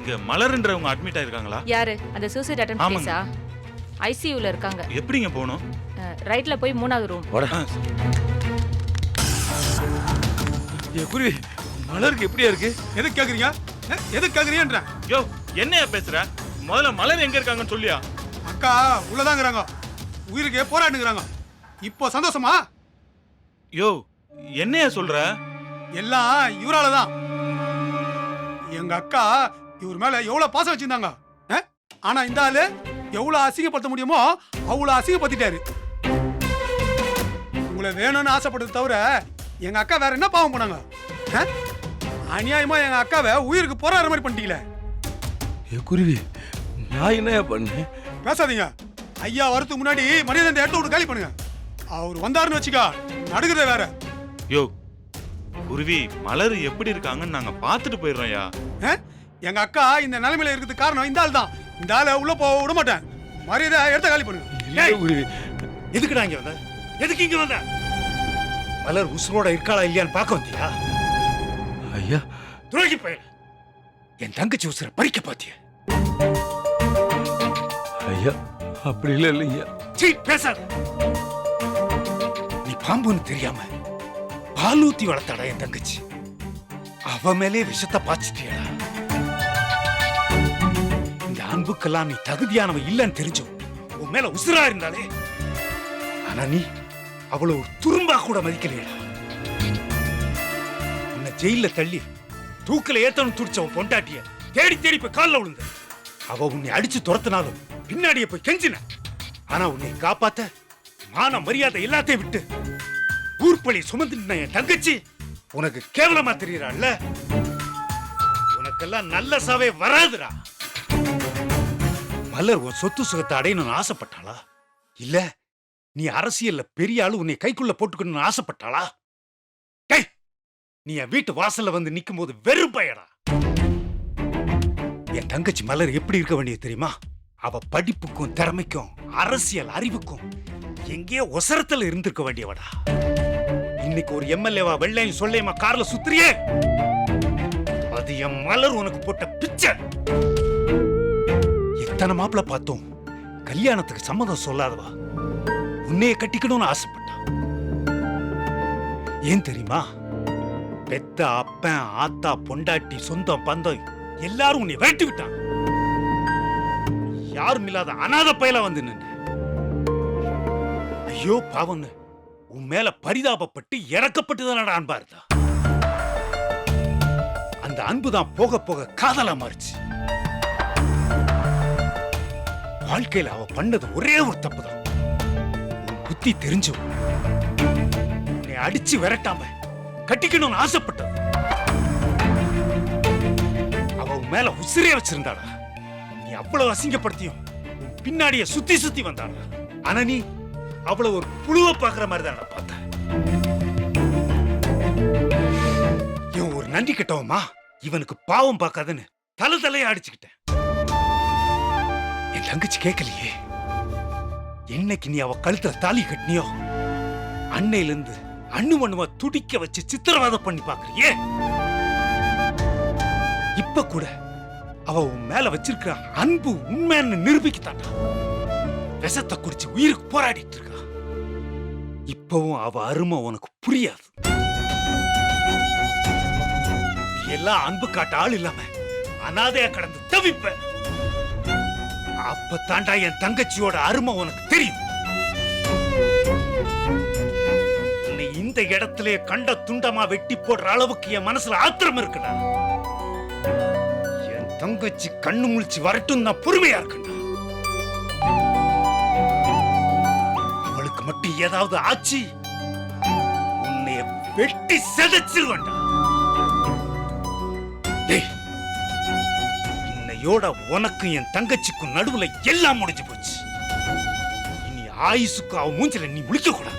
இங்க மலர்ன்றவங்க அட்மிட் ஆயிருக்காங்களா? யாரு? அந்த சூசைட் அட்டெம்ப்ட் ஆமாங்க. கேஸா? ஐசியூல இருக்காங்க. எப்படிங்க போகணும்? ரைட்ல போய் 3வது ரூம். குருவி மலருக்கு எப்படியா இருக்கு? எதுக்கு கேக்குறீங்க? எதுக்கு கேக்குறீங்கன்ற? யோ என்னையா பேசுற? முதல்ல மலர் எங்க இருக்காங்கன்னு சொல்லியா? அக்கா உள்ளதாங்கறாங்க. உயிருக்கு போராடுங்கறாங்க. இப்போ சந்தோஷமா? யோ என்னையா சொல்ற? எல்லாம் இவரால தான். எங்க அக்கா இவர் மேல எவ்வளவு பாசம் வச்சிருந்தாங்க. ஆனா இந்த ஆளு எவ்வளவு அசிங்கப்படுத்த முடியுமோ அவ்வளவு அசிங்கப்படுத்திட்டாரு. உங்களை வேணும்னு ஆசைப்பட்டது தவிர எங்க அக்கா வேற என்ன பாவம் பண்ணாங்க? அநியாயமா எங்க அக்காவை உயிருக்கு போராடுற மாதிரி பண்ணிட்டீங்களே. குருவி நான் என்ன பண்ணேன்? பேசாதீங்க. ஐயா வரதுக்கு முன்னாடி மரியாதை இந்த இடத்த விட்டு காலி பண்ணுங்க. அவர் வந்தாருன்னு வச்சுக்கா நடுக்கிறதே வேற. யோ குருவி மலர் எப்படி இருக்காங்கன்னு நாங்க பாத்துட்டு போயிடுறோம்யா. எங்க அக்கா இந்த நிலைமையில இருக்கிறதுக்கு காரணம் இந்த ஆள் தான். இந்த ஆளை உள்ள போக விட மாட்டேன். மரியாதை இடத்த காலி பண்ணுங்க. குருவி எதுக்குடா இங்க வந்த? எதுக்கு இங்க வந்த? மலர் உசுரோட இருக்காளா இல்லையான்னு பார்க்க வந்தியா? ஐயா துரோகி பயல், என் தங்கச்சி உசுரை பறிக்க பாத்திய. ஐயா அப்படி இல்ல இல்லையா. சீ பேசாத. நீ பாம்புன்னு தெரியாம பாலூத்தி வளர்த்தாடா என் தங்கச்சி. அவ மேலே விஷத்தை பாய்ச்சிட்டியடா. இந்த அன்புக்கெல்லாம் நீ தகுதியானவ இல்லன்னு தெரிஞ்சும் உன் மேல உசுரா இருந்தாலே. ஆனா நீ அவளை ஒரு துரும்பா கூட மதிக்கலையடா. உன்னை ஜெயில தள்ளி தூக்கில ஏத்தணும் துடிச்சவன் பொண்டாட்டிய தேடி தேடி போய் காலில் விழுந்த. அவ உன்னை அடிச்சு துரத்தினாலும் பின்னாடியே போய் கெஞ்சின. ஆனா உன்னை காப்பாத்த மான மரியாதை எல்லாத்தையும் விட்டு ஊர்பழி சுமந்து என் தங்கச்சி உனக்கு கேவலமா தெரியறாள்ல. உனக்கெல்லாம் நல்ல சாவே வராதுடா. மலர் உன் சொத்து சுகத்தை அடையணும்னு ஆசைப்பட்டாளா? இல்ல நீ அரசியல்ல பெரிய ஆளு உன்னை கைக்குள்ள போட்டுக்கணும்னு ஆசைப்பட்டாளா? நீ என் வீட்டு வாசல்ல வந்து நிக்கும் போது வெறுப்பயடா. என் தங்கச்சி மலர் எப்படி இருக்க வேண்டியது தெரியுமா? அவ படிப்புக்கும் திறமைக்கும் அரசியல் அறிவுக்கும் எங்கேயோ ஒசரத்துல இருந்திருக்க வேண்டியவடா. இன்னைக்கு ஒரு எம்எல்ஏவா வெள்ளையும் சொல்லையுமா கார்ல சுத்துறியே, அது என் மலர் உனக்கு போட்ட பிச்சை. எத்தனை மாப்பிள பார்த்தோம், கல்யாணத்துக்கு சம்மதம் சொல்லாதவா உன்னைய கட்டிக்கணும்னு ஆசைப்பட்டா. ஏன் தெரியுமா? பெத்த அப்பன் ஆத்தா பொண்டாட்டி சொந்தம் பந்தம் எல்லாரும் உன்னை விரட்டி விட்டாங்க. யாரும் இல்லாத அநாத பயல வந்து நின்ன. ஐயோ பாவன்னு உன் மேல பரிதாபப்பட்டு இறக்கப்பட்டுதான் அன்பா இருந்தா. அந்த அன்புதான் போக போக காதலா மாறிச்சு. வாழ்க்கையில அவ பண்ணது ஒரே ஒரு தப்புதான். உன் புத்தி தெரிஞ்சு உன்னை அடிச்சு விரட்டாம கட்டிக்கணும்னு ஆசைப்பட்டது. அவ உன் மேல உசிரே வச்சிருந்தாடா. நீ அவ்வளவு அசிங்கப்படுத்தியும் உன் பின்னாடியே சுத்தி சுத்தி வந்தாடா. ஆனா நீ அவ்வளவு ஒரு புழுவ பாக்குற மாதிரி தான் பார்த்த. இவன் ஒரு நன்றி கெட்டவமா, இவனுக்கு பாவம் பார்க்காதுன்னு தலை தலையா அடிச்சுக்கிட்டேன். என் தங்கச்சி கேட்கலையே. என்னைக்கு நீ அவ கழுத்துல தாலி கட்டினியோ அன்னையில இருந்து அண்ணு மண்ணுவா துடிக்க வச்சு சித்திரவாதம் பண்ணி பாக்குறியே. இப்ப கூட அவ உன் மேல வச்சிருக்கிற அன்பு உண்மைன்னு நிரூபிக்கத்தாண்டா விஷத்தை குடிச்சு உயிருக்கு போராடிட்டு இருக்கா. இப்பவும் அவ அருமை உனக்கு புரியாது. எல்லாம் அன்பு காட்ட ஆள் இல்லாம அனாதையா கடந்து தவிப்ப. அப்பத்தாண்டா என் தங்கச்சியோட அருமை உனக்கு தெரியும். உன்னை இந்த இடத்திலே கண்ட துண்டமா வெட்டி போடுற அளவுக்கு என் மனசுல ஆத்திரம் இருக்குடா. என் தங்கச்சி கண்ணு முழிச்சு வரட்டும் நான் பொறுமையா இருக்குண்டா. அவளுக்கு மட்டும் ஏதாவது ஆச்சு உன்னைய வெட்டி செதைச்சிருவேன்டா. இன்னையோட உனக்கும் என் தங்கச்சிக்கும் நடுவுல எல்லாம் முடிஞ்சு போச்சு. இனி ஆயுசுக்கு அவ மூஞ்சில நீ முழிக்க கூடாது.